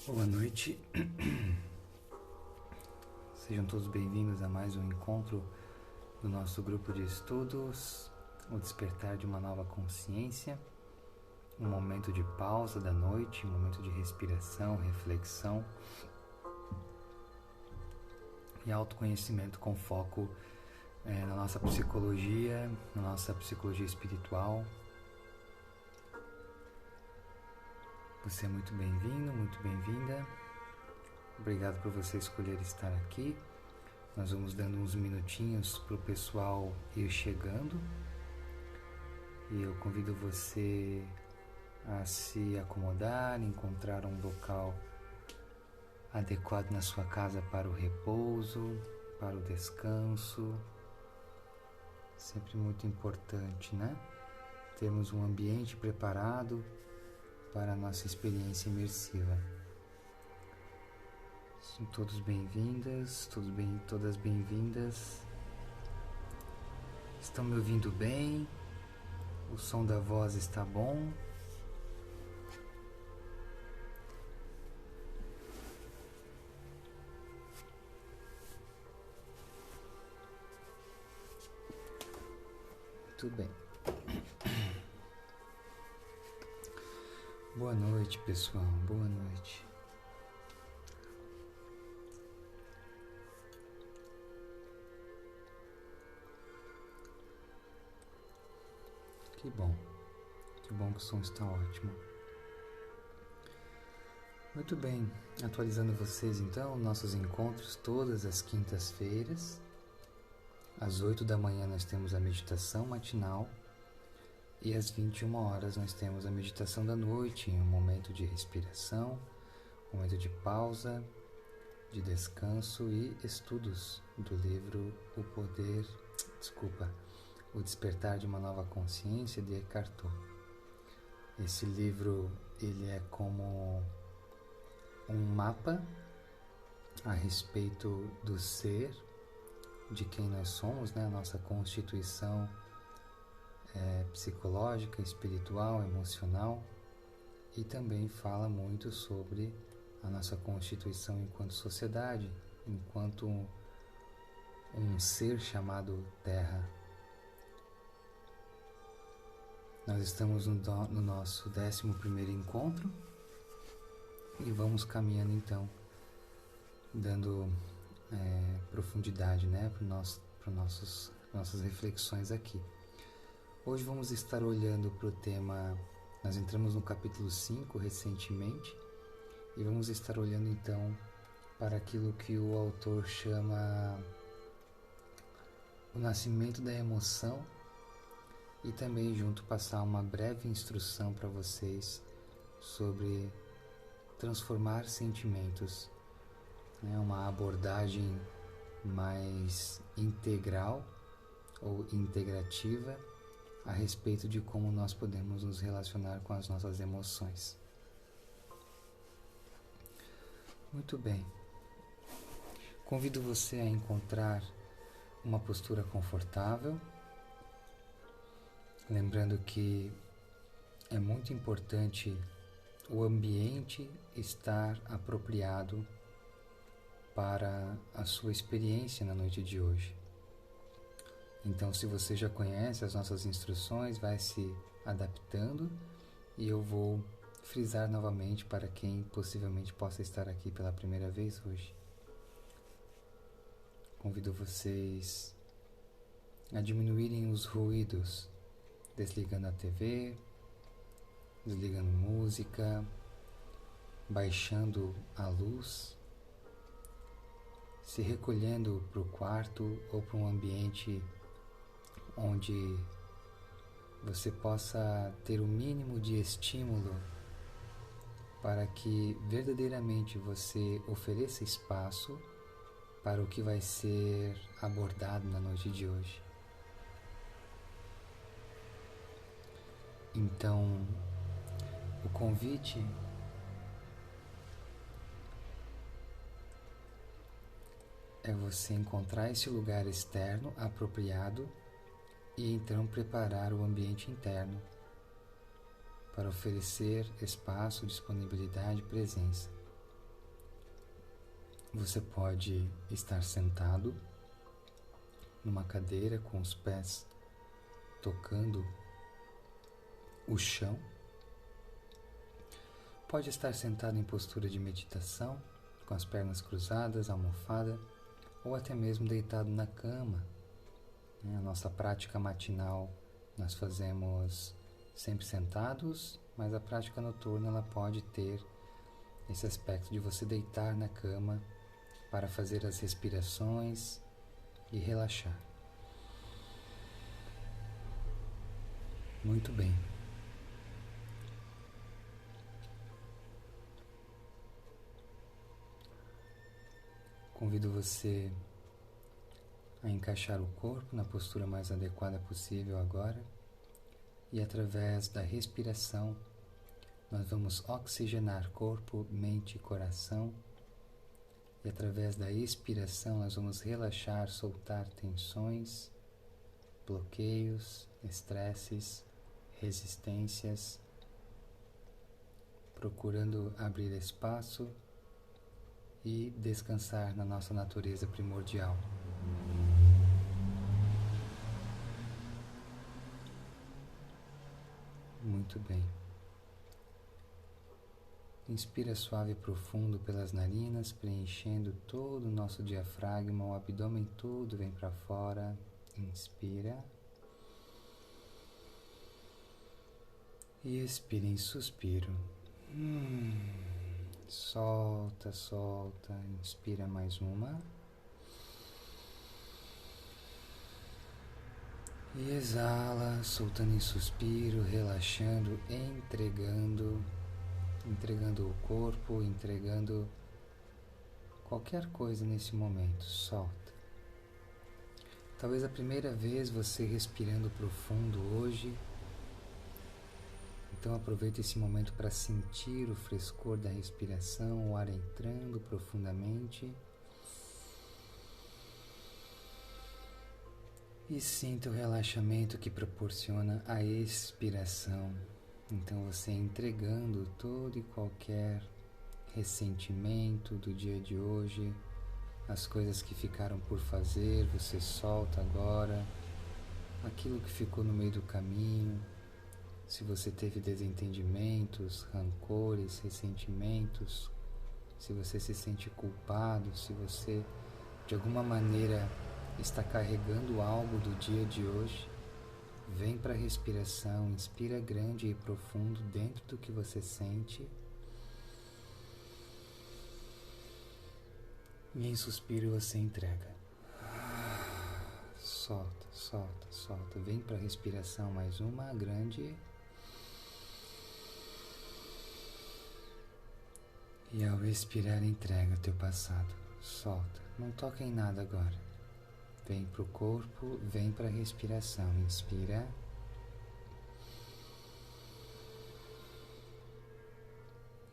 Boa noite, sejam todos bem-vindos a mais um encontro do nosso grupo de estudos, o despertar de uma nova consciência, um momento de pausa da noite, um momento de respiração, reflexão e autoconhecimento com foco na nossa psicologia, na nossa psicologia espiritual. Você é muito bem-vindo, muito bem-vinda. Obrigado por você escolher estar aqui. Nós vamos dando uns minutinhos para o pessoal ir chegando. E eu convido você a se acomodar, encontrar um local adequado na sua casa para o repouso, para o descanso. Sempre muito importante, né? Termos um ambiente preparado para a nossa experiência imersiva. São todos bem-vindas, todas bem-vindas. Estão me ouvindo bem? O som da voz está bom? Muito bem. Boa noite, pessoal. Boa noite. Que bom. Que bom que o som está ótimo. Muito bem. Atualizando vocês, então, nossos encontros todas as quintas-feiras. Às 8 da manhã nós temos a meditação matinal. E às 21 horas nós temos a meditação da noite, em um momento de respiração, um momento de pausa, de descanso e estudos do livro O Despertar de uma Nova Consciência, de Eckhart Tolle. Esse livro, ele é como um mapa a respeito do ser, de quem nós somos, né? A nossa constituição psicológica, espiritual, emocional, e também fala muito sobre a nossa constituição enquanto sociedade, enquanto um ser chamado Terra. Nós estamos no nosso 11º encontro e vamos caminhando então, dando profundidade, né, para nossas reflexões aqui. Hoje vamos estar olhando para o tema, nós entramos no capítulo 5 recentemente, e vamos estar olhando então para aquilo que o autor chama o nascimento da emoção, e também junto passar uma breve instrução para vocês sobre transformar sentimentos, né? Uma abordagem mais integral ou integrativa a respeito de como nós podemos nos relacionar com as nossas emoções. Muito bem. Convido você a encontrar uma postura confortável, lembrando que é muito importante o ambiente estar apropriado para a sua experiência na noite de hoje. Então, se você já conhece as nossas instruções, vai se adaptando, e eu vou frisar novamente para quem possivelmente possa estar aqui pela primeira vez hoje. Convido vocês a diminuírem os ruídos, desligando a TV, desligando música, baixando a luz, se recolhendo para o quarto ou para um ambiente onde você possa ter o mínimo de estímulo para que verdadeiramente você ofereça espaço para o que vai ser abordado na noite de hoje. Então, o convite é você encontrar esse lugar externo apropriado e então preparar o ambiente interno para oferecer espaço, disponibilidade e presença. Você pode estar sentado numa cadeira com os pés tocando o chão. Pode estar sentado em postura de meditação, com as pernas cruzadas, almofada, ou até mesmo deitado na cama. A nossa prática matinal nós fazemos sempre sentados, mas a prática noturna ela pode ter esse aspecto de você deitar na cama para fazer as respirações e relaxar. Muito bem. Convido você a encaixar o corpo na postura mais adequada possível agora e através da respiração nós vamos oxigenar corpo, mente e coração e através da expiração nós vamos relaxar, soltar tensões, bloqueios, estresses, resistências, procurando abrir espaço e descansar na nossa natureza primordial. Muito bem. Inspira suave e profundo pelas narinas, preenchendo todo o nosso diafragma, o abdômen todo vem para fora. Inspira. E expira em suspiro. Solta, solta. Inspira mais uma. E exala, soltando em suspiro, relaxando, entregando o corpo, entregando qualquer coisa nesse momento. Solta. Talvez a primeira vez você respirando profundo hoje. Então aproveite esse momento para sentir o frescor da respiração, o ar entrando profundamente. E sinta o relaxamento que proporciona a expiração. Então você entregando todo e qualquer ressentimento do dia de hoje, as coisas que ficaram por fazer, você solta agora, aquilo que ficou no meio do caminho. Se você teve desentendimentos, rancores, ressentimentos, se você se sente culpado, se você de alguma maneira está carregando algo do dia de hoje, vem para a respiração, inspira grande e profundo dentro do que você sente. E em suspiro você entrega. Solta, solta, solta. Vem para a respiração mais uma, grande. E ao expirar, entrega teu passado. Solta. Não toca em nada agora. Vem para o corpo, vem para a respiração. Inspira.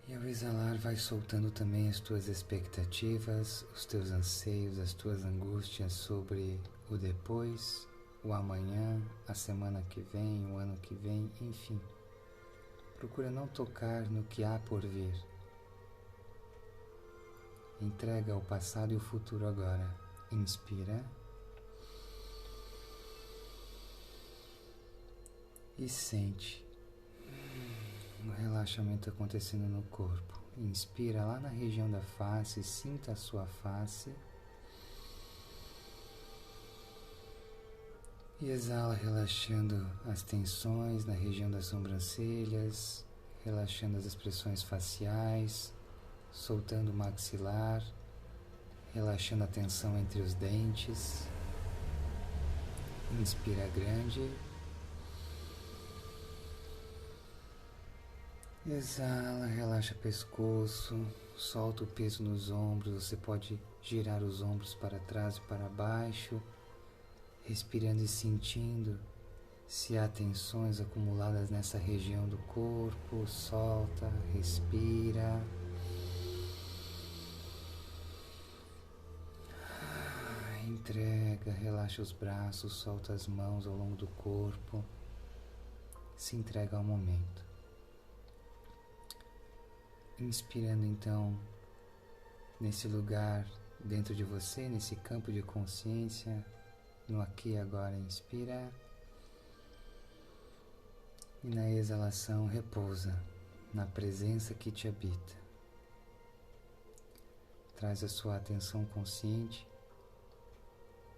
E ao exalar, vai soltando também as tuas expectativas, os teus anseios, as tuas angústias sobre o depois, o amanhã, a semana que vem, o ano que vem, enfim. Procura não tocar no que há por vir. Entrega o passado e o futuro agora. Inspira. E sente o relaxamento acontecendo no corpo. Inspira lá na região da face, sinta a sua face. E exala relaxando as tensões na região das sobrancelhas, relaxando as expressões faciais, soltando o maxilar, relaxando a tensão entre os dentes. Inspira grande. Exala, relaxa o pescoço, solta o peso nos ombros. Você pode girar os ombros para trás e para baixo, respirando e sentindo se há tensões acumuladas nessa região do corpo. Solta, respira. Entrega, relaxa os braços, solta as mãos ao longo do corpo. Se entrega ao momento. Inspirando então nesse lugar dentro de você, nesse campo de consciência, no aqui e agora. Inspira e na exalação repousa na presença que te habita. Traz a sua atenção consciente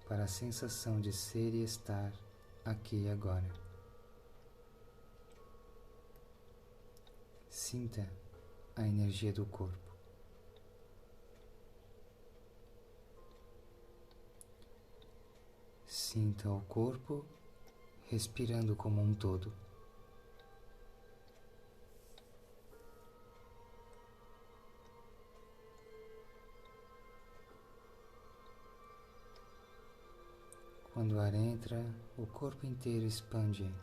para a sensação de ser e estar aqui e agora. Sinta a energia do corpo. Sinta o corpo respirando como um todo. Quando o ar entra, o corpo inteiro expande.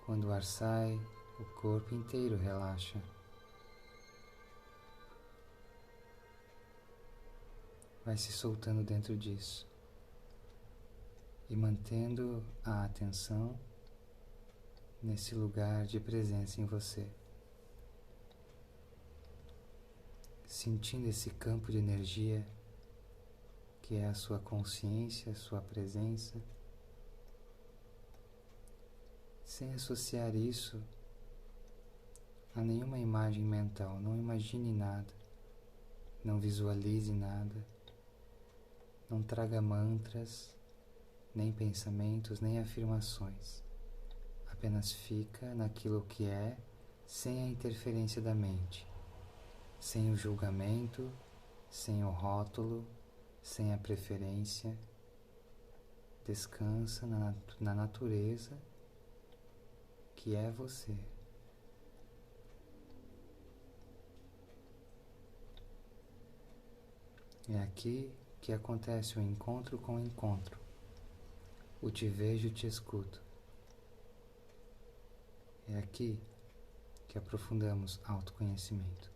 Quando o ar sai, o corpo inteiro relaxa. Vai se soltando dentro disso e mantendo a atenção nesse lugar de presença em você. Sentindo esse campo de energia que é a sua consciência, a sua presença, sem associar isso a nenhuma imagem mental. Não imagine nada, não visualize nada, não traga mantras, nem pensamentos, nem afirmações. Apenas fica naquilo que é, sem a interferência da mente, sem o julgamento, sem o rótulo, sem a preferência. Descansa na natureza que é você. É aqui que acontece o encontro com o encontro, o te vejo e te escuto. É aqui que aprofundamos autoconhecimento.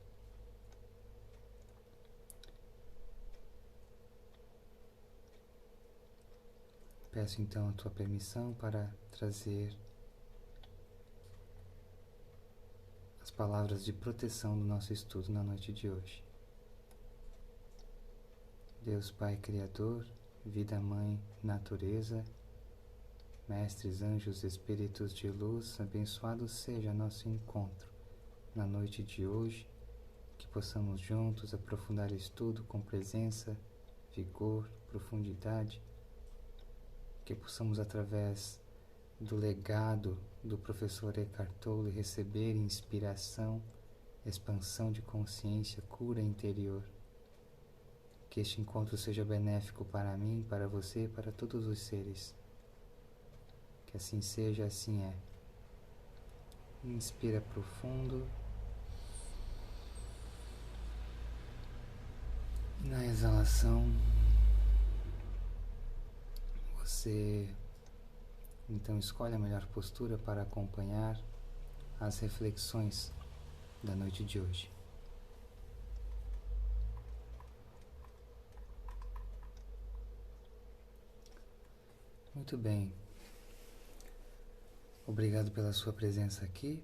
Peço então a tua permissão para trazer as palavras de proteção do nosso estudo na noite de hoje. Deus Pai Criador, Vida Mãe, Natureza, Mestres, Anjos, Espíritos de Luz, abençoado seja nosso encontro na noite de hoje, que possamos juntos aprofundar o estudo com presença, vigor, profundidade, que possamos, através do legado do professor Eckhart Tolle, receber inspiração, expansão de consciência, cura interior. Que este encontro seja benéfico para mim, para você e para todos os seres. Que assim seja, assim é. Inspira profundo. E na exalação, você então escolhe a melhor postura para acompanhar as reflexões da noite de hoje. Muito bem. Obrigado pela sua presença aqui.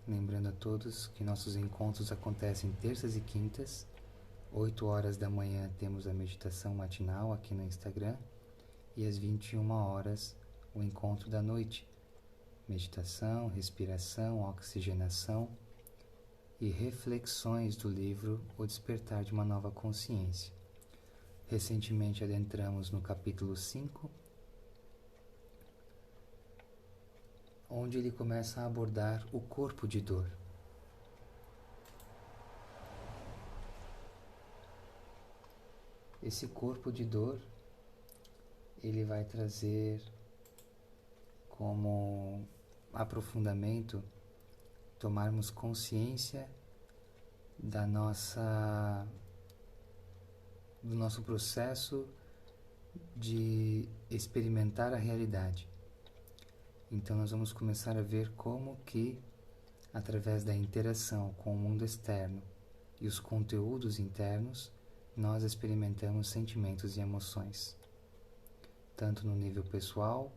Lembrando a todos que nossos encontros acontecem terças e quintas, 8 horas da manhã temos a meditação matinal aqui no Instagram e às 21 horas o encontro da noite. Meditação, respiração, oxigenação e reflexões do livro O Despertar de uma Nova Consciência. Recentemente adentramos no capítulo 5, onde ele começa a abordar o corpo de dor. Esse corpo de dor, ele vai trazer como aprofundamento tomarmos consciência do nosso processo de experimentar a realidade. Então nós vamos começar a ver como que, através da interação com o mundo externo e os conteúdos internos, nós experimentamos sentimentos e emoções, tanto no nível pessoal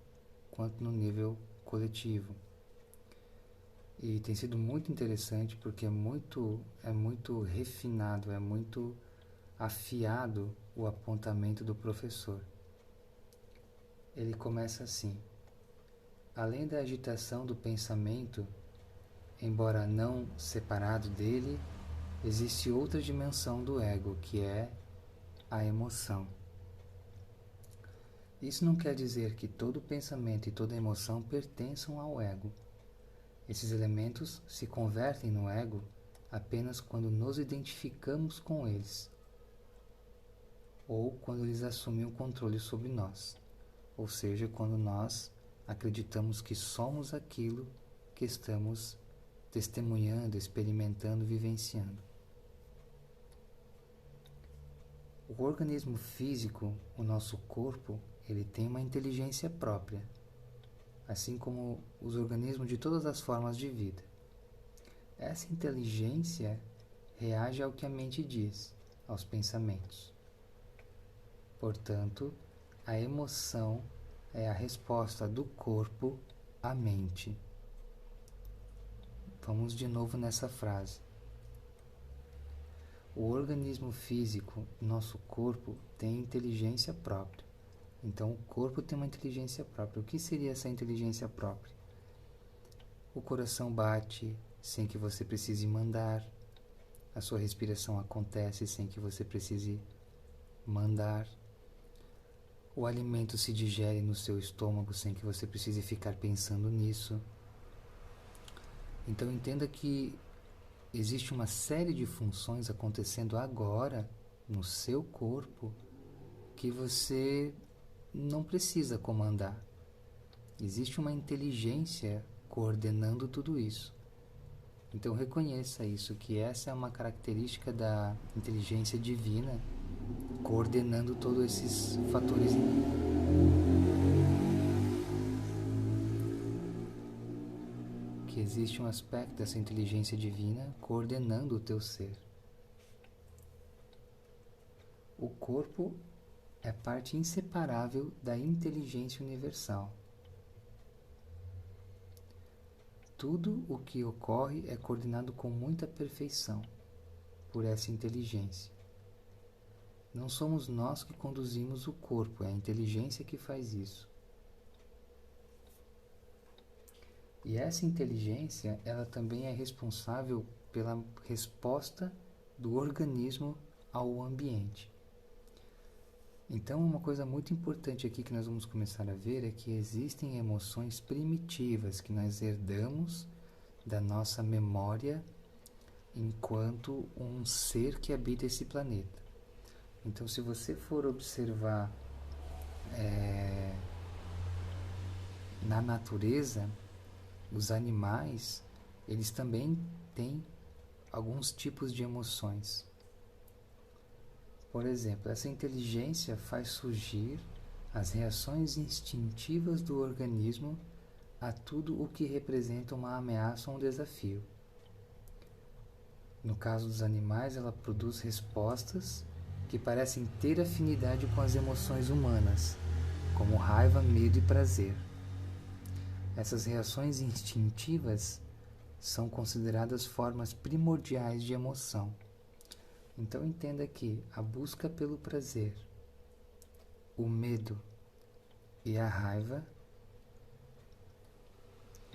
quanto no nível coletivo. E tem sido muito interessante porque é muito refinado, é muito afiado o apontamento do professor. Ele começa assim: além da agitação do pensamento, embora não separado dele, existe outra dimensão do ego, que é a emoção. Isso não quer dizer que todo pensamento e toda emoção pertençam ao ego. Esses elementos se convertem no ego apenas quando nos identificamos com eles, ou quando eles assumem o controle sobre nós, ou seja, quando nós acreditamos que somos aquilo que estamos testemunhando, experimentando, vivenciando. O organismo físico, o nosso corpo, ele tem uma inteligência própria, assim como os organismos de todas as formas de vida. Essa inteligência reage ao que a mente diz, aos pensamentos. Portanto, a emoção é a resposta do corpo à mente. Vamos de novo nessa frase. O organismo físico, nosso corpo, tem inteligência própria. Então, o corpo tem uma inteligência própria. O que seria essa inteligência própria? O coração bate sem que você precise mandar. A sua respiração acontece sem que você precise mandar. O alimento se digere no seu estômago sem que você precise ficar pensando nisso. Então, entenda que existe uma série de funções acontecendo agora no seu corpo que você não precisa comandar. Existe uma inteligência coordenando tudo isso. Então reconheça isso, que essa é uma característica da inteligência divina, coordenando todos esses fatores. Que existe um aspecto dessa inteligência divina coordenando o teu ser. O corpo é parte inseparável da inteligência universal. Tudo o que ocorre é coordenado com muita perfeição por essa inteligência. Não somos nós que conduzimos o corpo, é a inteligência que faz isso. E essa inteligência, ela também é responsável pela resposta do organismo ao ambiente. Então, uma coisa muito importante aqui que nós vamos começar a ver é que existem emoções primitivas que nós herdamos da nossa memória enquanto um ser que habita esse planeta. Então, se você for observar na natureza, os animais, eles também têm alguns tipos de emoções. Por exemplo, essa inteligência faz surgir as reações instintivas do organismo a tudo o que representa uma ameaça ou um desafio. No caso dos animais, ela produz respostas que parecem ter afinidade com as emoções humanas, como raiva, medo e prazer. Essas reações instintivas são consideradas formas primordiais de emoção. Então entenda que a busca pelo prazer, o medo e a raiva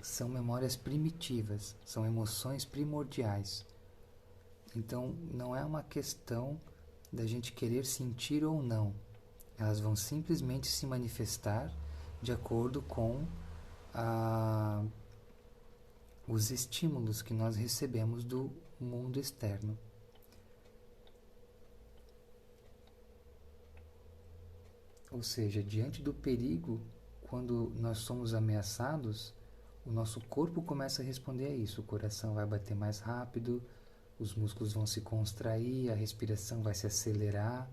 são memórias primitivas, são emoções primordiais. Então não é uma questão da gente querer sentir ou não. Elas vão simplesmente se manifestar de acordo com os estímulos que nós recebemos do mundo externo. Ou seja, diante do perigo, quando nós somos ameaçados, o nosso corpo começa a responder a isso. O coração vai bater mais rápido, os músculos vão se contrair, a respiração vai se acelerar.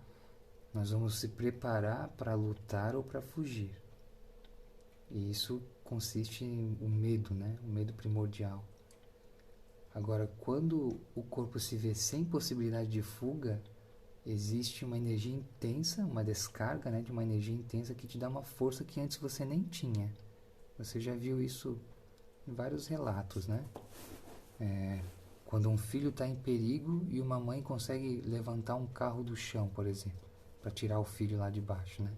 Nós vamos se preparar para lutar ou para fugir. E isso consiste em o medo, né? O medo primordial. Agora, quando o corpo se vê sem possibilidade de fuga, existe uma energia intensa, uma descarga, né, de uma energia intensa que te dá uma força que antes você nem tinha. Você já viu isso em vários relatos, né? Quando um filho está em perigo e uma mãe consegue levantar um carro do chão, por exemplo, para tirar o filho lá de baixo, né?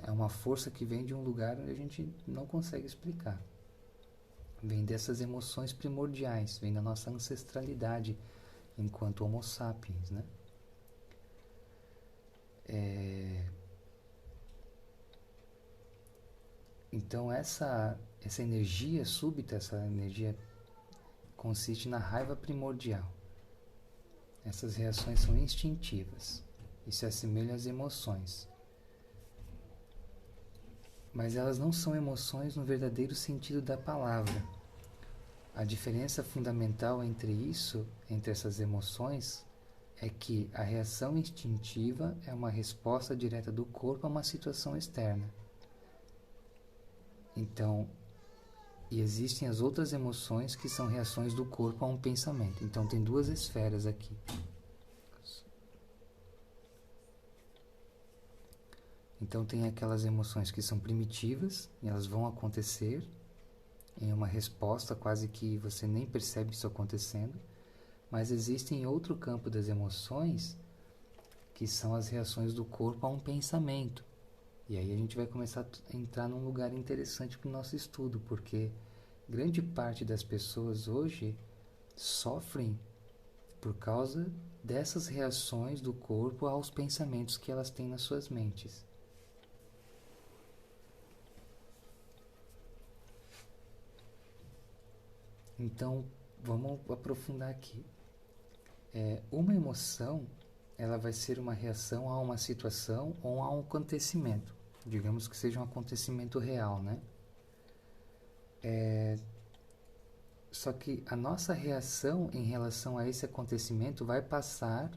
É uma força que vem de um lugar onde a gente não consegue explicar. Vem dessas emoções primordiais, vem da nossa ancestralidade enquanto Homo sapiens, né? Então essa energia súbita, essa energia consiste na raiva primordial. Essas reações são instintivas e se assemelham às emoções. Mas elas não são emoções no verdadeiro sentido da palavra. A diferença fundamental entre essas emoções, é que a reação instintiva é uma resposta direta do corpo a uma situação externa. Então, e existem as outras emoções que são reações do corpo a um pensamento. Então, tem duas esferas aqui. Então, tem aquelas emoções que são primitivas, e elas vão acontecer em uma resposta quase que você nem percebe isso acontecendo. Mas existem outro campo das emoções, que são as reações do corpo a um pensamento. E aí a gente vai começar a entrar num lugar interessante para o nosso estudo, porque grande parte das pessoas hoje sofrem por causa dessas reações do corpo aos pensamentos que elas têm nas suas mentes. Então, vamos aprofundar aqui. Uma emoção, ela vai ser uma reação a uma situação ou a um acontecimento. Digamos que seja um acontecimento real, né? Só que a nossa reação em relação a esse acontecimento vai passar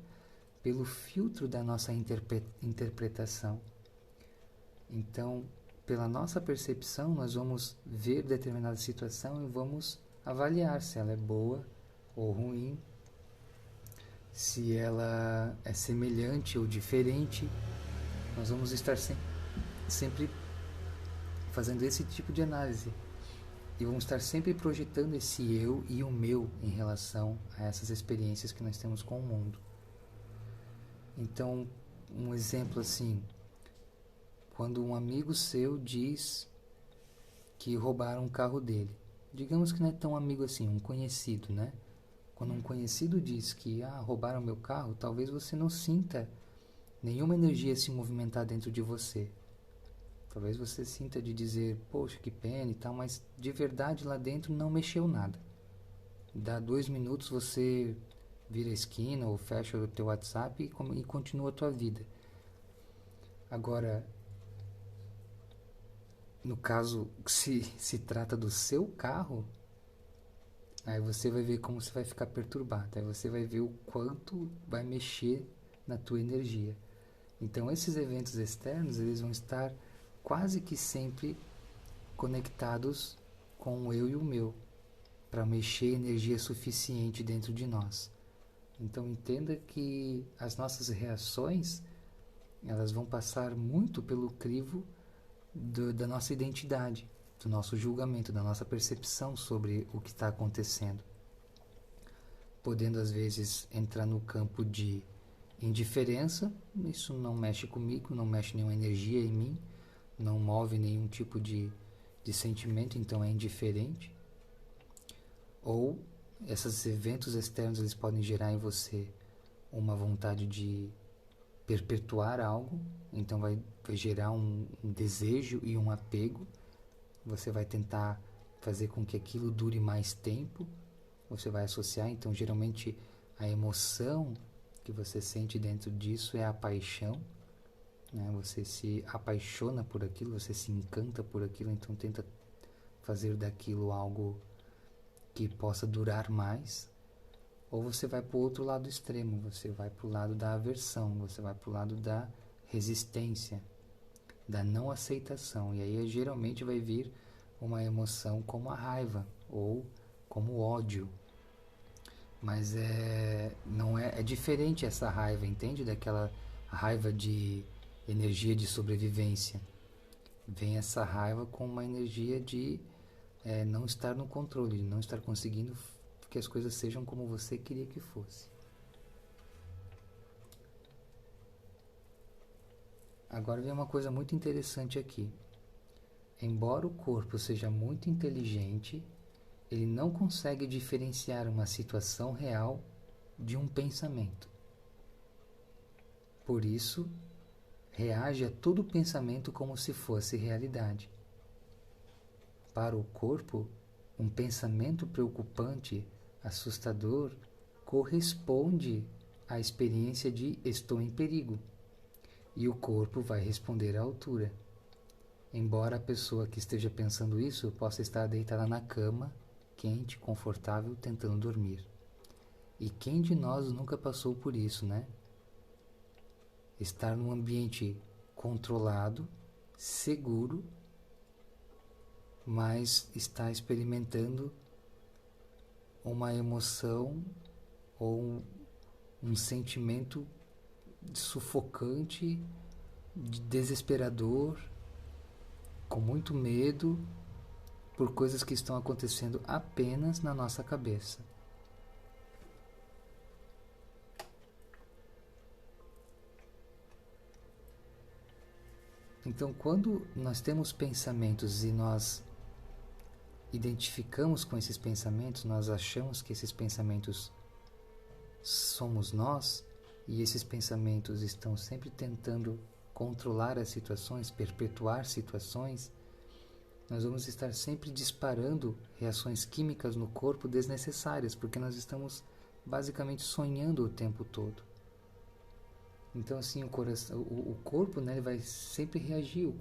pelo filtro da nossa interpretação. Então, pela nossa percepção, nós vamos ver determinada situação e vamos avaliar se ela é boa ou ruim, se ela é semelhante ou diferente. Nós vamos estar sempre fazendo esse tipo de análise. E vamos estar sempre projetando esse eu e o meu em relação a essas experiências que nós temos com o mundo. Então, um exemplo assim, quando um amigo seu diz que roubaram o carro dele. Digamos que não é tão amigo assim, um conhecido, né? Quando um conhecido diz que roubaram meu carro, talvez você não sinta nenhuma energia se movimentar dentro de você. Talvez você sinta de dizer, poxa, que pena e tal, mas de verdade lá dentro não mexeu nada. Dá 2 minutos, você vira a esquina ou fecha o teu WhatsApp e continua a tua vida. Agora, no caso, se trata do seu carro, aí você vai ver como você vai ficar perturbado. Aí você vai ver o quanto vai mexer na tua energia. Então, esses eventos externos, eles vão estar quase que sempre conectados com o eu e o meu, para mexer energia suficiente dentro de nós. Então entenda que as nossas reações, elas vão passar muito pelo crivo da nossa identidade, do nosso julgamento, da nossa percepção sobre o que está acontecendo. Podendo às vezes entrar no campo de indiferença, isso não mexe comigo, não mexe nenhuma energia em mim, não move nenhum tipo de sentimento, então é indiferente. Ou esses eventos externos, eles podem gerar em você uma vontade de perpetuar algo, então vai gerar um desejo e um apego. Você vai tentar fazer com que aquilo dure mais tempo, você vai associar, então geralmente a emoção que você sente dentro disso é a paixão, né? Você se apaixona por aquilo, você se encanta por aquilo, então tenta fazer daquilo algo que possa durar mais. Ou você vai para o outro lado extremo, você vai para o lado da aversão, você vai para o lado da resistência, da não aceitação. E aí geralmente vai vir uma emoção como a raiva ou como o ódio. Mas não é diferente essa raiva, entende? Daquela raiva de energia de sobrevivência. Vem essa raiva com uma energia de não estar no controle, de não estar conseguindo que as coisas sejam como você queria que fosse. Agora vem uma coisa muito interessante aqui. Embora o corpo seja muito inteligente, ele não consegue diferenciar uma situação real de um pensamento. Por isso, reage a todo pensamento como se fosse realidade. Para o corpo, um pensamento preocupante, assustador, corresponde à experiência de estou em perigo, e o corpo vai responder à altura. Embora a pessoa que esteja pensando isso possa estar deitada na cama, quente, confortável, tentando dormir. E quem de nós nunca passou por isso, né? Estar num ambiente controlado, seguro, mas está experimentando uma emoção ou um sentimento sufocante, desesperador, com muito medo por coisas que estão acontecendo apenas na nossa cabeça. Então, quando nós temos pensamentos e nós identificamos com esses pensamentos, nós achamos que esses pensamentos somos nós, e esses pensamentos estão sempre tentando controlar as situações, perpetuar situações, nós vamos estar sempre disparando reações químicas no corpo desnecessárias, porque nós estamos basicamente sonhando o tempo todo. Então, assim, o corpo, né, ele vai sempre reagir, o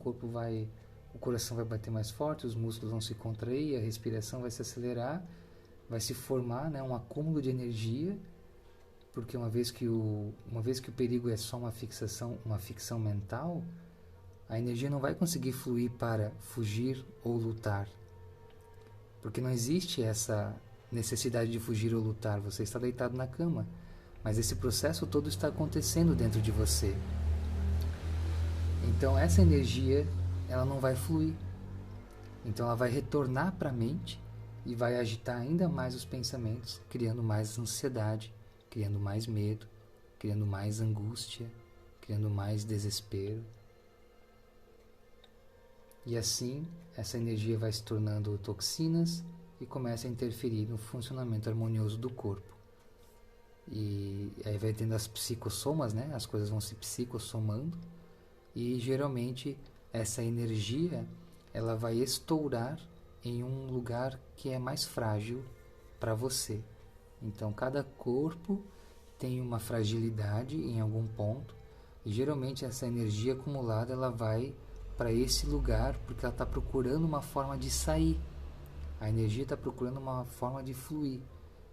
coração vai bater mais forte, os músculos vão se contrair, a respiração vai se acelerar, vai se formar, né, um acúmulo de energia, porque uma vez que o perigo é só uma ficção mental, a energia não vai conseguir fluir para fugir ou lutar, porque não existe essa necessidade de fugir ou lutar, você está deitado na cama, mas esse processo todo está acontecendo dentro de você. Então essa energia, ela não vai fluir. Então ela vai retornar para a mente e vai agitar ainda mais os pensamentos, criando mais ansiedade, criando mais medo, criando mais angústia, criando mais desespero. E assim, essa energia vai se tornando toxinas e começa a interferir no funcionamento harmonioso do corpo. E aí vai tendo as psicossomas, né? As coisas vão se psicossomando e geralmente essa energia ela vai estourar em um lugar que é mais frágil para você. Então cada corpo tem uma fragilidade em algum ponto e geralmente essa energia acumulada ela vai para esse lugar porque ela está procurando uma forma de sair. A energia está procurando uma forma de fluir.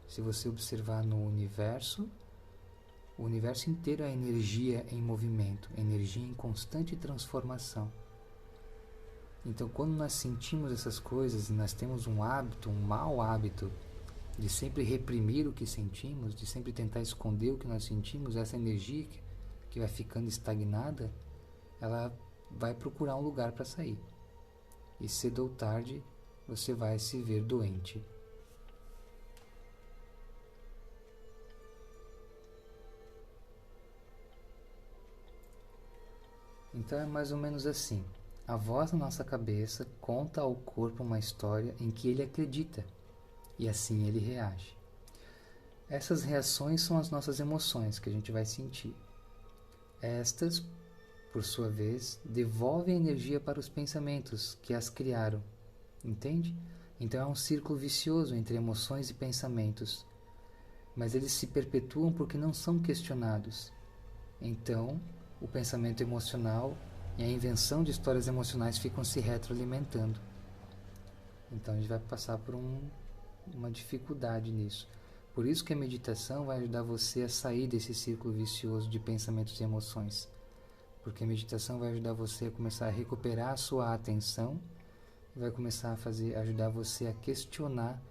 Se você observar no universo, o universo inteiro é energia em movimento, energia em constante transformação. Então, quando nós sentimos essas coisas, nós temos um hábito, um mau hábito, de sempre reprimir o que sentimos, de sempre tentar esconder o que nós sentimos, essa energia que vai ficando estagnada, ela vai procurar um lugar para sair. E cedo ou tarde, você vai se ver doente. Então é mais ou menos assim. A voz na nossa cabeça conta ao corpo uma história em que ele acredita, e assim ele reage. Essas reações são as nossas emoções que a gente vai sentir. Estas, por sua vez, devolvem a energia para os pensamentos que as criaram, entende? Então é um círculo vicioso entre emoções e pensamentos, mas eles se perpetuam porque não são questionados. Então, o pensamento emocional e a invenção de histórias emocionais ficam se retroalimentando. Então a gente vai passar por uma dificuldade nisso. Por isso que a meditação vai ajudar você a sair desse círculo vicioso de pensamentos e emoções. Porque a meditação vai ajudar você a começar a recuperar a sua atenção e vai começar a ajudar você a questionar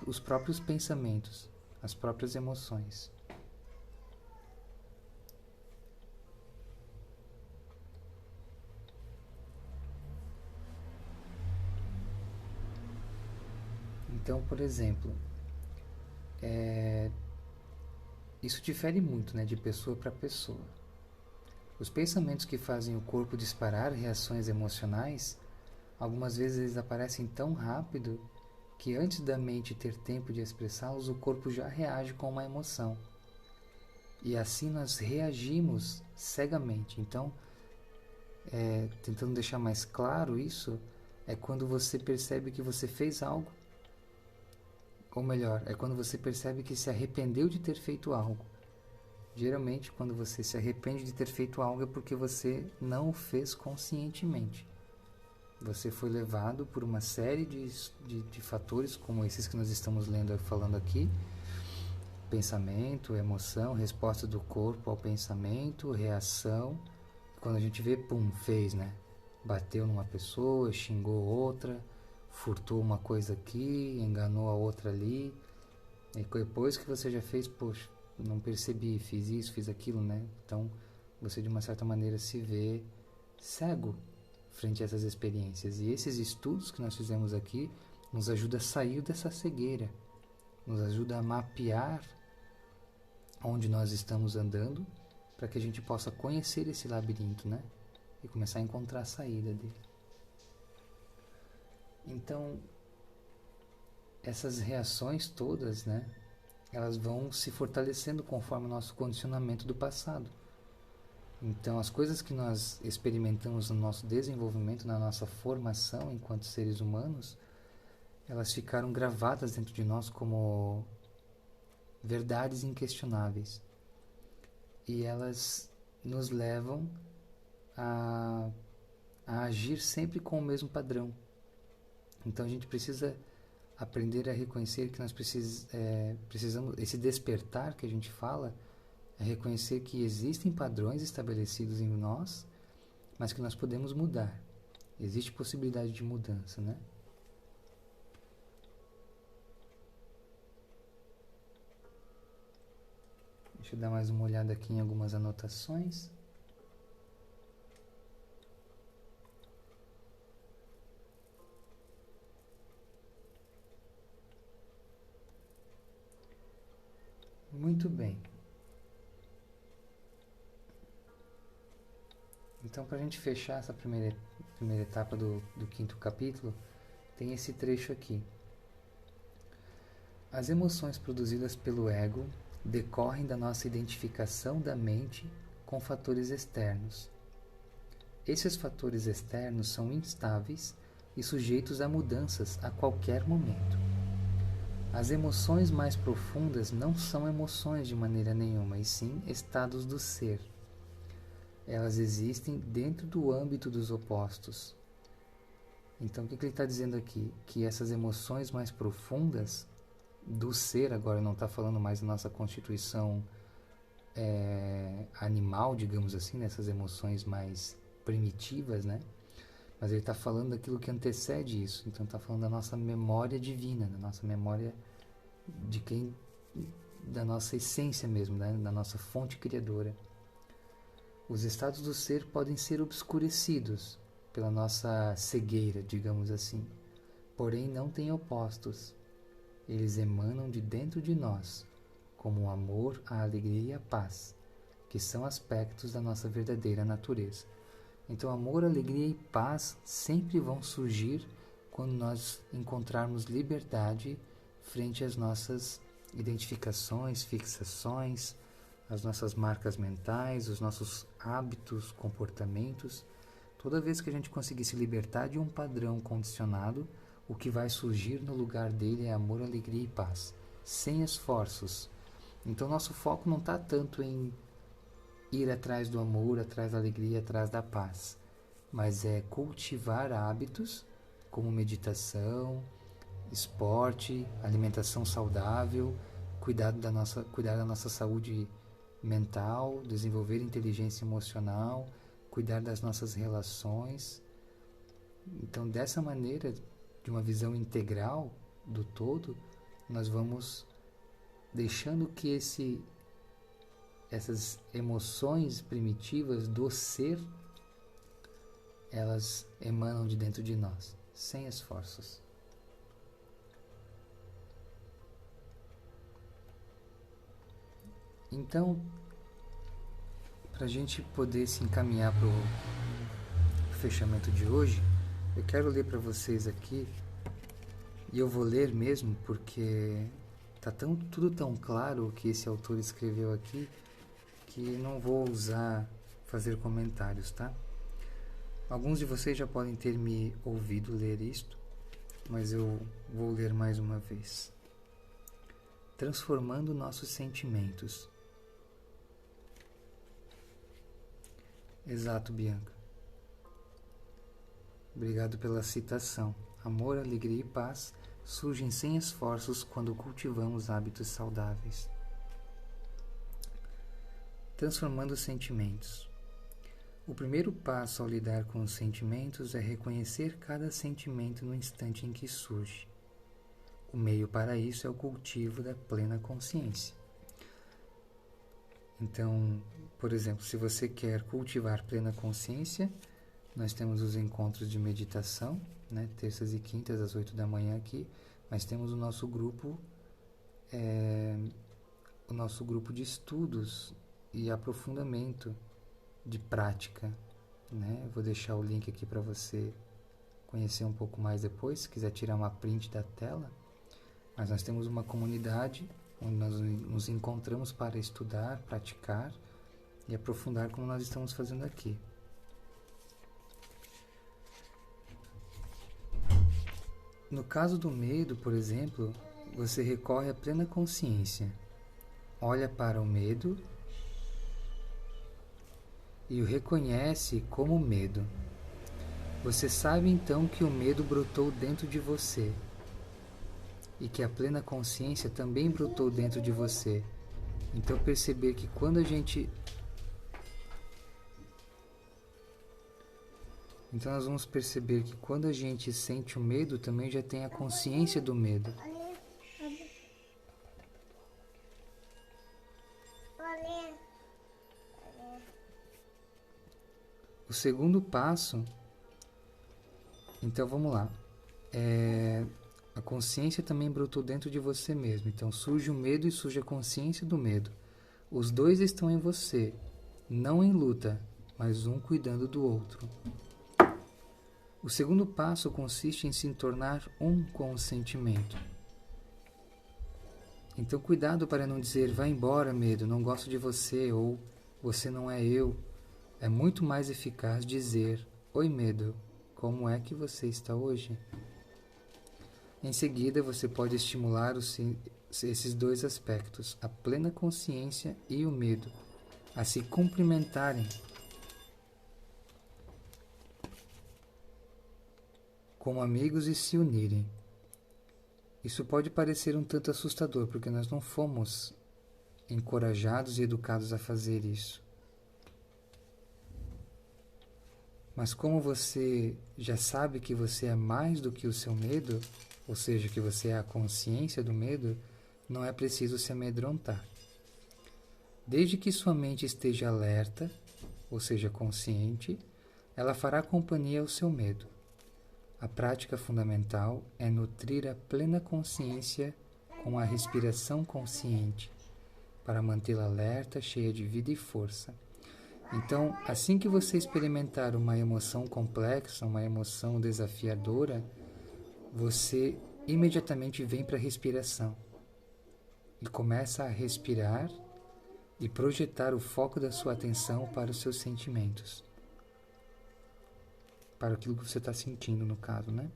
os próprios pensamentos, as próprias emoções. Então, por exemplo, Isso difere muito, né, de pessoa para pessoa. Os pensamentos que fazem o corpo disparar reações emocionais, algumas vezes eles aparecem tão rápido que antes da mente ter tempo de expressá-los, o corpo já reage com uma emoção. E assim nós reagimos cegamente. Então, tentando deixar mais claro isso, é quando você percebe que você fez algo, ou melhor, é quando você percebe que se arrependeu de ter feito algo. Geralmente, quando você se arrepende de ter feito algo é porque você não o fez conscientemente. Você foi levado por uma série de fatores, como esses que nós estamos falando aqui. Pensamento, emoção, resposta do corpo ao pensamento, reação. Quando a gente vê, pum, fez, né? Bateu numa pessoa, xingou outra, furtou uma coisa aqui, enganou a outra ali. E depois que você já fez, poxa, não percebi, fiz isso, fiz aquilo, né? Então, você de uma certa maneira se vê cego frente a essas experiências. E esses estudos que nós fizemos aqui nos ajuda a sair dessa cegueira, nos ajuda a mapear onde nós estamos andando, para que a gente possa conhecer esse labirinto, né? E começar a encontrar a saída dele. Então, essas reações todas, né? Elas vão se fortalecendo conforme o nosso condicionamento do passado. Então, as coisas que nós experimentamos no nosso desenvolvimento, na nossa formação enquanto seres humanos, elas ficaram gravadas dentro de nós como verdades inquestionáveis. E elas nos levam a agir sempre com o mesmo padrão. Então, a gente precisa aprender a reconhecer que nós precisamos, esse despertar que a gente fala, é reconhecer que existem padrões estabelecidos em nós, mas que nós podemos mudar. Existe possibilidade de mudança, né? Deixa eu dar mais uma olhada aqui em algumas anotações. Muito bem. Então, para a gente fechar essa primeira etapa do 5º capítulo, tem esse trecho aqui. As emoções produzidas pelo ego decorrem da nossa identificação da mente com fatores externos. Esses fatores externos são instáveis e sujeitos a mudanças a qualquer momento. As emoções mais profundas não são emoções de maneira nenhuma, e sim estados do ser. Elas existem dentro do âmbito dos opostos. Então, o que ele está dizendo aqui? Que essas emoções mais profundas do ser, agora não está falando mais da nossa constituição animal, digamos assim, nessas emoções mais primitivas, né? Mas ele está falando daquilo que antecede isso. Então, está falando da nossa memória divina, da nossa memória da nossa essência mesmo, né? Da nossa fonte criadora. Os estados do ser podem ser obscurecidos pela nossa cegueira, digamos assim, porém não têm opostos. Eles emanam de dentro de nós, como o amor, a alegria e a paz, que são aspectos da nossa verdadeira natureza. Então, amor, alegria e paz sempre vão surgir quando nós encontrarmos liberdade frente às nossas identificações, fixações, as nossas marcas mentais, os nossos hábitos, comportamentos. Toda vez que a gente conseguir se libertar de um padrão condicionado, o que vai surgir no lugar dele é amor, alegria e paz, sem esforços. Então, nosso foco não está tanto em ir atrás do amor, atrás da alegria, atrás da paz, mas é cultivar hábitos como meditação, esporte, alimentação saudável, cuidar da nossa saúde mental, desenvolver inteligência emocional, cuidar das nossas relações. Então, dessa maneira, de uma visão integral do todo, nós vamos deixando que essas emoções primitivas do ser, elas emanam de dentro de nós, sem esforços. Então, para a gente poder se encaminhar para o fechamento de hoje, eu quero ler para vocês aqui, e eu vou ler mesmo porque tá tudo tão claro o que esse autor escreveu aqui, que não vou ousar fazer comentários, tá? Alguns de vocês já podem ter me ouvido ler isto, mas eu vou ler mais uma vez. Transformando nossos sentimentos. Exato, Bianca. Obrigado pela citação. Amor, alegria e paz surgem sem esforços quando cultivamos hábitos saudáveis. Transformando os sentimentos. O primeiro passo ao lidar com os sentimentos é reconhecer cada sentimento no instante em que surge. O meio para isso é o cultivo da plena consciência. Então, por exemplo, se você quer cultivar plena consciência, nós temos os encontros de meditação, né, terças e quintas às 8 da manhã aqui, mas temos o nosso grupo de estudos e aprofundamento de prática, né? Eu vou deixar o link aqui para você conhecer um pouco mais depois, se quiser tirar uma print da tela. Mas nós temos uma comunidade onde nós nos encontramos para estudar, praticar e aprofundar como nós estamos fazendo aqui. No caso do medo, por exemplo, você recorre à plena consciência. Olha para o medo e o reconhece como medo. Você sabe então que o medo brotou dentro de você e que a plena consciência também brotou dentro de você. Então perceber que quando a gente... Então nós vamos perceber que quando a gente sente o medo, também já tem a consciência do medo. O segundo passo, então vamos lá, a consciência também brotou dentro de você mesmo. Então surge o medo e surge a consciência do medo. Os dois estão em você, não em luta, mas um cuidando do outro. O segundo passo consiste em se tornar um com o sentimento. Então cuidado para não dizer, vai embora medo, não gosto de você, ou você não é eu. É muito mais eficaz dizer, oi medo, como é que você está hoje? Em seguida você pode estimular esses dois aspectos, a plena consciência e o medo, a se complementarem como amigos e se unirem. Isso pode parecer um tanto assustador, porque nós não fomos encorajados e educados a fazer isso. Mas como você já sabe que você é mais do que o seu medo, ou seja, que você é a consciência do medo, não é preciso se amedrontar. Desde que sua mente esteja alerta, ou seja, consciente, ela fará companhia ao seu medo. A prática fundamental é nutrir a plena consciência com a respiração consciente, para mantê-la alerta, cheia de vida e força. Então, assim que você experimentar uma emoção complexa, uma emoção desafiadora, você imediatamente vem para a respiração e começa a respirar e projetar o foco da sua atenção para os seus sentimentos. Para aquilo que você está sentindo, no caso, né?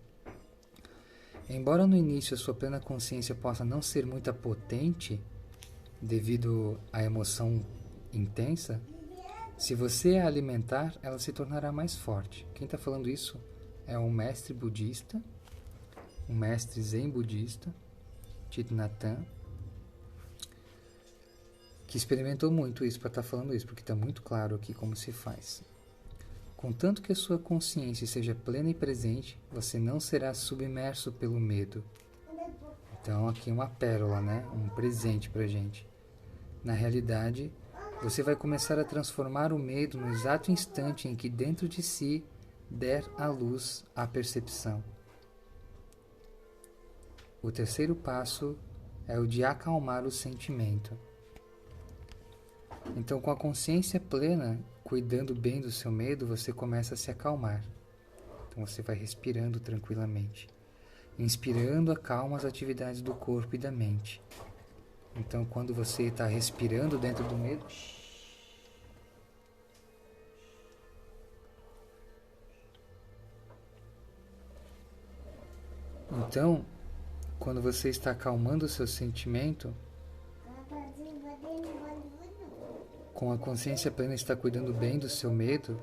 Embora no início a sua plena consciência possa não ser muito potente, devido à emoção intensa, se você a alimentar, ela se tornará mais forte. Quem está falando isso é um mestre budista, um mestre zen budista, Thich Nhat Hanh, que experimentou muito isso para estar falando isso, porque está muito claro aqui como se faz. Contanto que a sua consciência seja plena e presente, você não será submerso pelo medo. Então aqui uma pérola, né? Um presente para a gente. Na realidade, você vai começar a transformar o medo no exato instante em que dentro de si der à luz a percepção. O terceiro passo é o de acalmar o sentimento. Então, com a consciência plena, cuidando bem do seu medo, você começa a se acalmar. Então, você vai respirando tranquilamente. Inspirando, acalma as atividades do corpo e da mente. Então, quando você está respirando dentro do medo, então, quando você está acalmando o seu sentimento, com a consciência plena está cuidando bem do seu medo,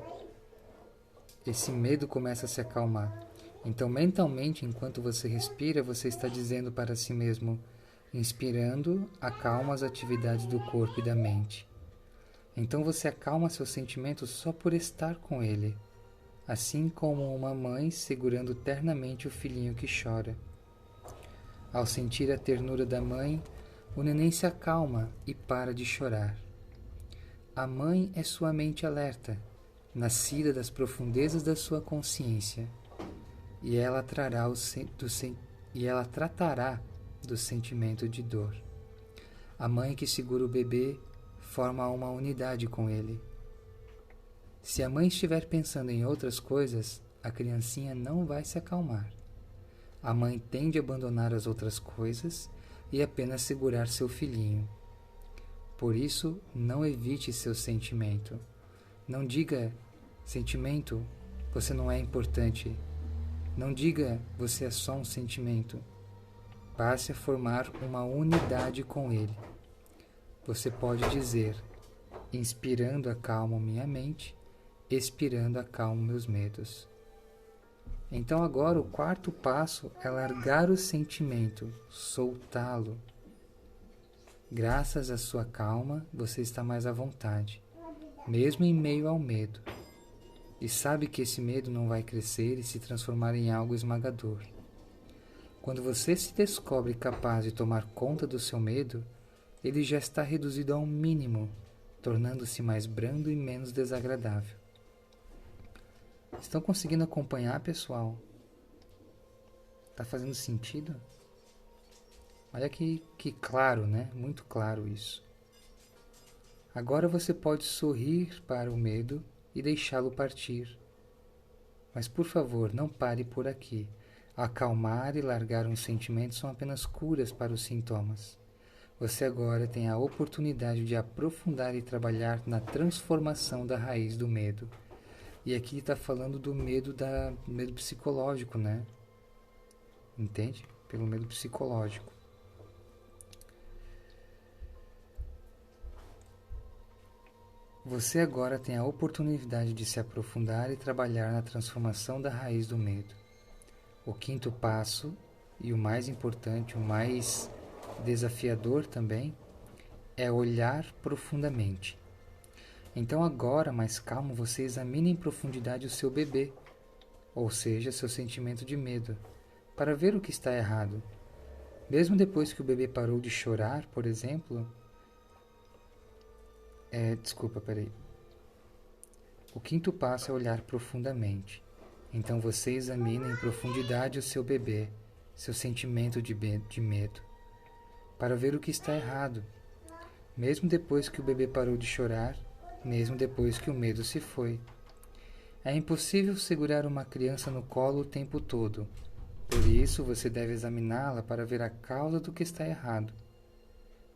esse medo começa a se acalmar. Então, mentalmente, enquanto você respira, você está dizendo para si mesmo: inspirando, acalma as atividades do corpo e da mente. Então você acalma seus sentimentos só por estar com ele, assim como uma mãe segurando ternamente o filhinho que chora. Ao sentir a ternura da mãe, o neném se acalma e para de chorar. A mãe é sua mente alerta, nascida das profundezas da sua consciência, e ela tratará do sentimento de dor. A mãe que segura o bebê forma uma unidade com ele. Se a mãe estiver pensando em outras coisas, a criancinha não vai se acalmar. A mãe tende a abandonar as outras coisas e apenas segurar seu filhinho. Por isso, não evite seu sentimento. Não diga: sentimento, você não é importante. Não diga: você é só um sentimento. Passe a formar uma unidade com ele. Você pode dizer: inspirando acalmo minha mente, expirando acalmo meus medos. Então agora o quarto passo é largar o sentimento, soltá-lo. Graças à sua calma, você está mais à vontade, mesmo em meio ao medo. E sabe que esse medo não vai crescer e se transformar em algo esmagador. Quando você se descobre capaz de tomar conta do seu medo, ele já está reduzido ao mínimo, tornando-se mais brando e menos desagradável. Estão conseguindo acompanhar, pessoal? Está fazendo sentido? Olha que claro, né? Muito claro isso. Agora você pode sorrir para o medo e deixá-lo partir. Mas, por favor, não pare por aqui. Acalmar e largar um sentimento são apenas curas para os sintomas. Você agora tem a oportunidade de aprofundar e trabalhar na transformação da raiz do medo. E aqui está falando do medo medo psicológico, né? Entende? Pelo medo psicológico. Você agora tem a oportunidade de se aprofundar e trabalhar na transformação da raiz do medo. O quinto passo, e o mais importante, o mais desafiador também, é olhar profundamente. Então agora, mais calmo, você examina em profundidade o seu bebê, ou seja, seu sentimento de medo, para ver o que está errado. Mesmo depois que o bebê parou de chorar, por exemplo... O quinto passo é olhar profundamente. Então você examina em profundidade o seu bebê, seu sentimento de medo, para ver o que está errado. Mesmo depois que o bebê parou de chorar, mesmo depois que o medo se foi. É impossível segurar uma criança no colo o tempo todo. Por isso, você deve examiná-la para ver a causa do que está errado.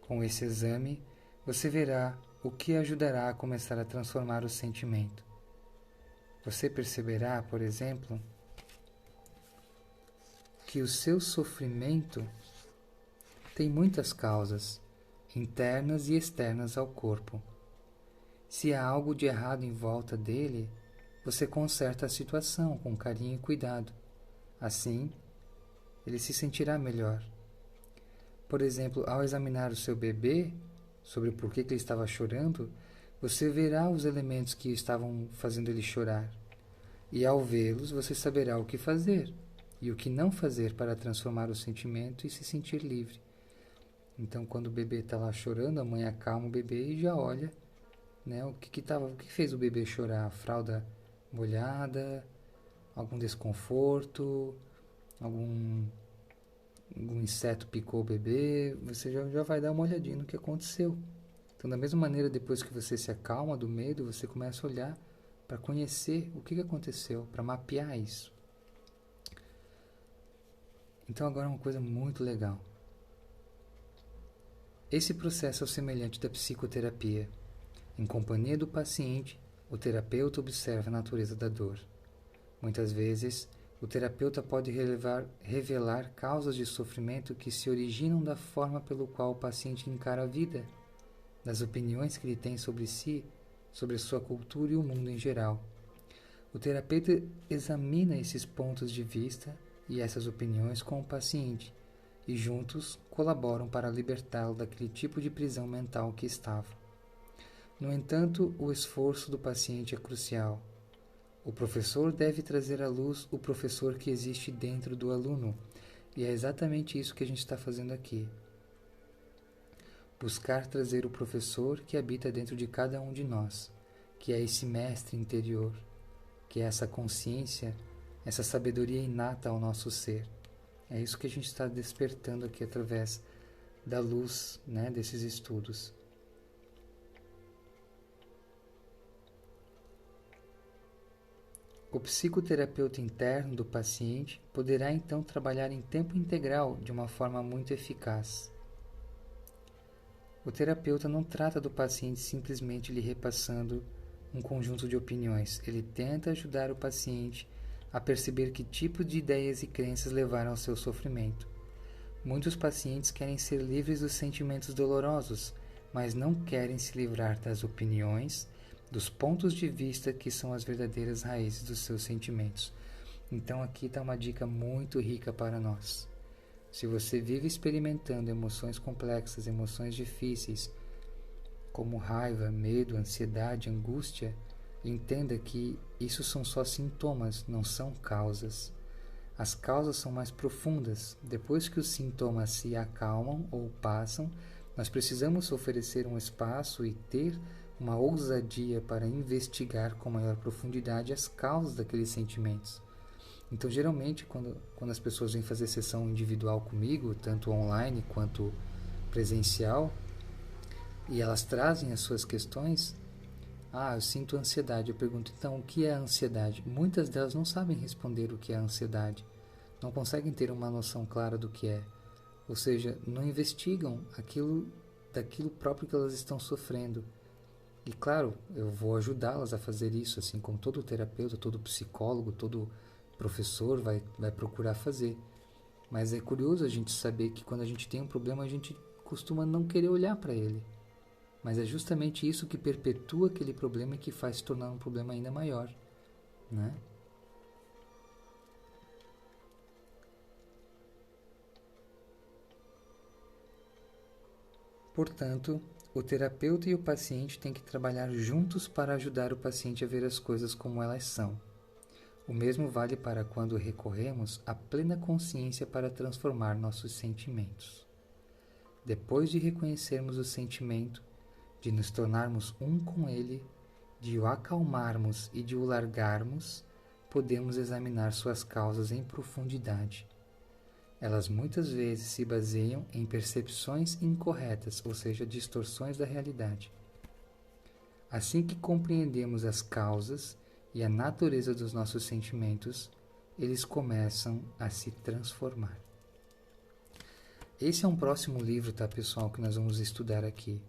Com esse exame, você verá o que ajudará a começar a transformar o sentimento. Você perceberá, por exemplo, que o seu sofrimento tem muitas causas, internas e externas ao corpo. Se há algo de errado em volta dele, você conserta a situação com carinho e cuidado. Assim, ele se sentirá melhor. Por exemplo, ao examinar o seu bebê, sobre por que ele estava chorando, você verá os elementos que estavam fazendo ele chorar. E ao vê-los, você saberá o que fazer e o que não fazer para transformar o sentimento e se sentir livre. Então, quando o bebê está lá chorando, a mãe acalma o bebê e já olha, né, o que fez o bebê chorar. A fralda molhada, algum desconforto, algum inseto picou o bebê. Você já vai dar uma olhadinha no que aconteceu. Então, da mesma maneira, depois que você se acalma do medo, você começa a olhar para conhecer o que aconteceu, para mapear isso. Então, agora uma coisa muito legal. Esse processo é o semelhante da psicoterapia. Em companhia do paciente, o terapeuta observa a natureza da dor. Muitas vezes, o terapeuta pode revelar causas de sofrimento que se originam da forma pelo qual o paciente encara a vida, das opiniões que ele tem sobre si, sobre a sua cultura e o mundo em geral. O terapeuta examina esses pontos de vista e essas opiniões com o paciente e juntos colaboram para libertá-lo daquele tipo de prisão mental que estava. No entanto, o esforço do paciente é crucial. O professor deve trazer à luz o professor que existe dentro do aluno, e é exatamente isso que a gente está fazendo aqui. Buscar trazer o professor que habita dentro de cada um de nós, que é esse mestre interior, que é essa consciência, essa sabedoria inata ao nosso ser. É isso que a gente está despertando aqui através da luz, né, desses estudos. O psicoterapeuta interno do paciente poderá então trabalhar em tempo integral de uma forma muito eficaz. O terapeuta não trata do paciente simplesmente lhe repassando um conjunto de opiniões. Ele tenta ajudar o paciente a perceber que tipo de ideias e crenças levaram ao seu sofrimento. Muitos pacientes querem ser livres dos sentimentos dolorosos, mas não querem se livrar das opiniões, dos pontos de vista que são as verdadeiras raízes dos seus sentimentos. Então aqui está uma dica muito rica para nós. Se você vive experimentando emoções complexas, emoções difíceis, como raiva, medo, ansiedade, angústia, entenda que isso são só sintomas, não são causas. As causas são mais profundas. Depois que os sintomas se acalmam ou passam, nós precisamos oferecer um espaço e ter uma ousadia para investigar com maior profundidade as causas daqueles sentimentos. Então, geralmente, quando as pessoas vêm fazer sessão individual comigo, tanto online quanto presencial, e elas trazem as suas questões, eu sinto ansiedade. Eu pergunto, então, o que é a ansiedade? Muitas delas não sabem responder o que é a ansiedade, não conseguem ter uma noção clara do que é. Ou seja, não investigam daquilo próprio que elas estão sofrendo. E claro, eu vou ajudá-las a fazer isso, assim como todo terapeuta, todo psicólogo, todo professor vai procurar fazer. Mas é curioso a gente saber que quando a gente tem um problema, a gente costuma não querer olhar para ele. Mas é justamente isso que perpetua aquele problema e que faz se tornar um problema ainda maior, né? Portanto, o terapeuta e o paciente têm que trabalhar juntos para ajudar o paciente a ver as coisas como elas são. O mesmo vale para quando recorremos à plena consciência para transformar nossos sentimentos. Depois de reconhecermos o sentimento, de nos tornarmos um com ele, de o acalmarmos e de o largarmos, podemos examinar suas causas em profundidade. Elas muitas vezes se baseiam em percepções incorretas, ou seja, distorções da realidade. Assim que compreendemos as causas e a natureza dos nossos sentimentos, eles começam a se transformar. Esse é um próximo livro, tá, pessoal, que nós vamos estudar aqui.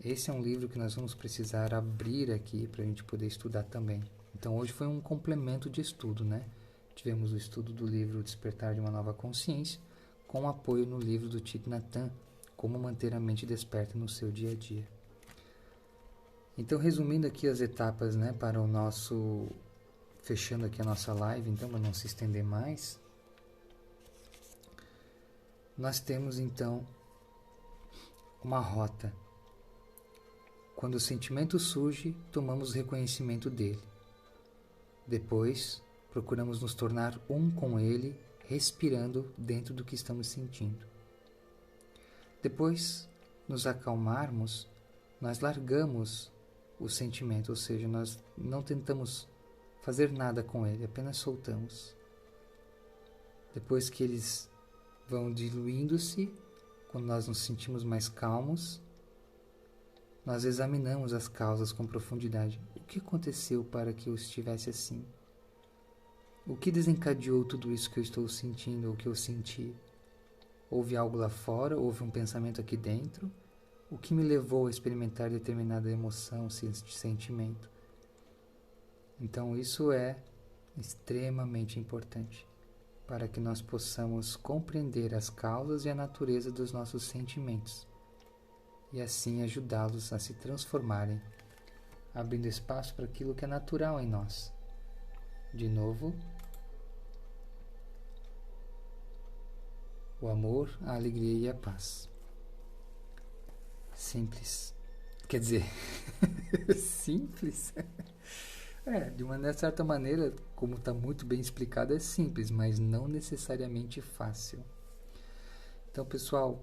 Esse é um livro que nós vamos precisar abrir aqui para a gente poder estudar também. Então hoje foi um complemento de estudo, né? Tivemos o estudo do livro Despertar de uma Nova Consciência, com apoio no livro do Thich Nhat Hanh, Como Manter a Mente Desperta no Seu Dia a Dia. Então, resumindo aqui as etapas, né, para o nosso... Fechando aqui a nossa live, então, para não se estender mais, nós temos, então, uma rota. Quando o sentimento surge, tomamos reconhecimento dele. Depois, procuramos nos tornar um com ele, respirando dentro do que estamos sentindo. Depois, nos acalmarmos, nós largamos o sentimento, ou seja, nós não tentamos fazer nada com ele, apenas soltamos. Depois que eles vão diluindo-se, quando nós nos sentimos mais calmos, nós examinamos as causas com profundidade. O que aconteceu para que eu estivesse assim? O que desencadeou tudo isso que eu estou sentindo, ou que eu senti? Houve algo lá fora? Houve um pensamento aqui dentro? O que me levou a experimentar determinada emoção, sentimento? Então isso é extremamente importante para que nós possamos compreender as causas e a natureza dos nossos sentimentos e assim ajudá-los a se transformarem, abrindo espaço para aquilo que é natural em nós. De novo, o amor, a alegria e a paz. Simples. Quer dizer, simples? De uma certa maneira, como está muito bem explicado, é simples, mas não necessariamente fácil. Então, pessoal,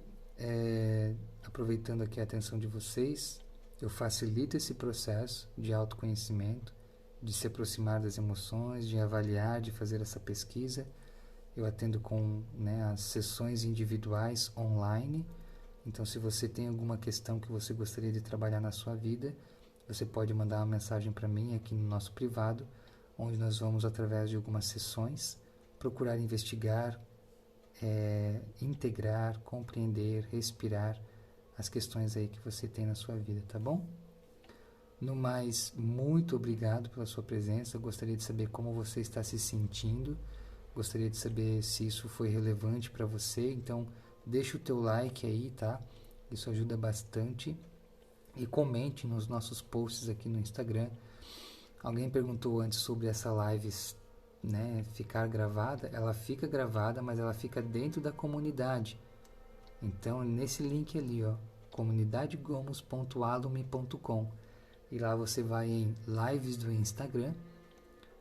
aproveitando aqui a atenção de vocês, eu facilito esse processo de autoconhecimento, de se aproximar das emoções, de avaliar, de fazer essa pesquisa. Eu atendo com as sessões individuais online. Então, se você tem alguma questão que você gostaria de trabalhar na sua vida, você pode mandar uma mensagem para mim aqui no nosso privado, onde nós vamos, através de algumas sessões, procurar investigar, integrar, compreender, respirar as questões aí que você tem na sua vida, tá bom? No mais, muito obrigado pela sua presença. Gostaria de saber como você está se sentindo. Gostaria de saber se isso foi relevante para você. Então, deixa o teu like aí, tá? Isso ajuda bastante. E comente nos nossos posts aqui no Instagram. Alguém perguntou antes sobre essa live, ficar gravada. Ela fica gravada, mas ela fica dentro da comunidade. Então, nesse link ali, ó, comunidadegomos.alume.com, e lá você vai em lives do Instagram,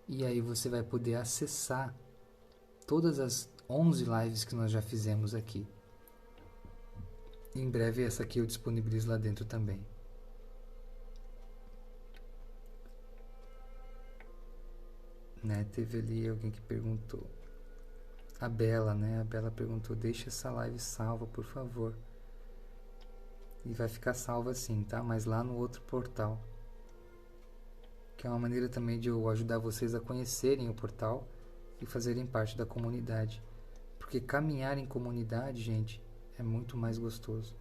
e aí você vai poder acessar todas as 11 lives que nós já fizemos aqui. Em breve essa aqui eu disponibilizo lá dentro também. Teve ali alguém que perguntou. A Bela, A Bela perguntou: deixa essa live salva, por favor. E vai ficar salva sim, tá? Mas lá no outro portal. Que é uma maneira também de eu ajudar vocês a conhecerem o portal e fazerem parte da comunidade. Porque caminhar em comunidade, gente, é muito mais gostoso.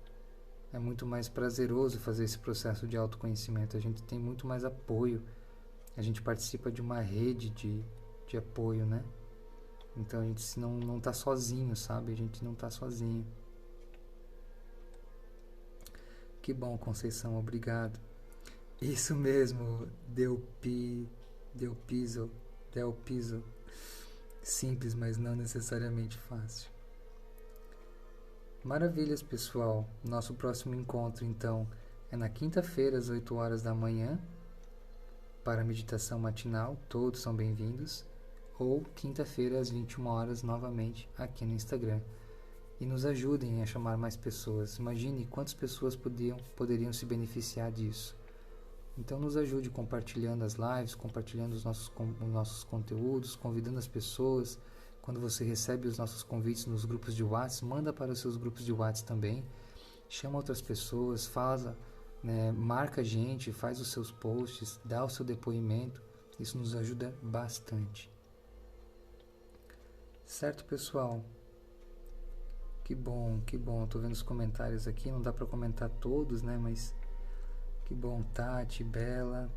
É muito mais prazeroso fazer esse processo de autoconhecimento. A gente tem muito mais apoio. A gente participa de uma rede de apoio, Então a gente não tá sozinho, sabe? A gente não tá sozinho. Que bom, Conceição, obrigado. Isso mesmo, Del Piso. Simples, mas não necessariamente fácil. Maravilhas, pessoal. Nosso próximo encontro, então, é na quinta-feira, às 8 horas da manhã, para a meditação matinal. Todos são bem-vindos. Ou quinta-feira, às 21 horas, novamente, aqui no Instagram. E nos ajudem a chamar mais pessoas. Imagine quantas pessoas poderiam se beneficiar disso. Então nos ajude compartilhando as lives, compartilhando os nossos conteúdos, convidando as pessoas. Quando você recebe os nossos convites nos grupos de WhatsApp, manda para os seus grupos de WhatsApp também. Chama outras pessoas, marca a gente, faz os seus posts, dá o seu depoimento. Isso nos ajuda bastante. Certo, pessoal? Que bom. Tô vendo os comentários aqui, não dá para comentar todos, mas que bom. Tati, Bela,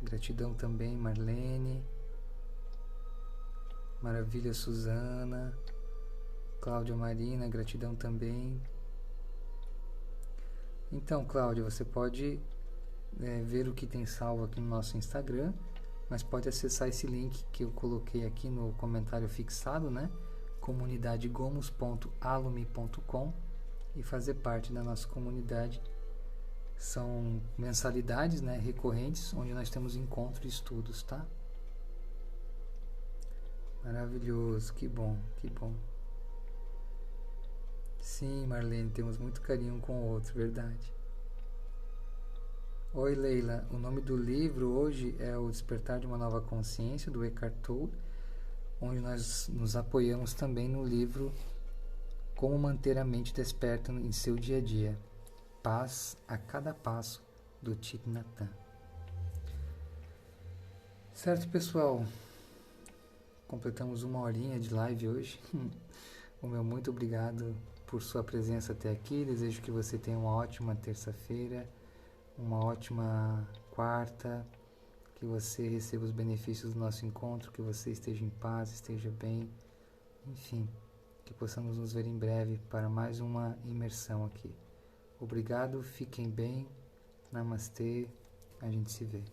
gratidão também, Marlene, maravilha, Suzana, Cláudia, Marina, gratidão também. Então, Cláudia, você pode ver o que tem salvo aqui no nosso Instagram, mas pode acessar esse link que eu coloquei aqui no comentário fixado, comunidadegomos.alume.com, e fazer parte da nossa comunidade. São mensalidades, recorrentes, onde nós temos encontros e estudos, tá? Maravilhoso, que bom. Sim, Marlene, temos muito carinho um com o outro, verdade. Oi, Leila, o nome do livro hoje é O Despertar de uma Nova Consciência, do Eckhart Tolle, onde nós nos apoiamos também no livro Como Manter a Mente Desperta em Seu Dia a Dia. Paz a cada passo do Thich Nhat Hanh. Certo, pessoal? Completamos 1 horinha de live hoje. O meu muito obrigado por sua presença até aqui. Desejo que você tenha uma ótima terça-feira, uma ótima quarta, que você receba os benefícios do nosso encontro, que você esteja em paz, esteja bem, enfim, que possamos nos ver em breve para mais uma imersão aqui. Obrigado, fiquem bem, namastê, a gente se vê.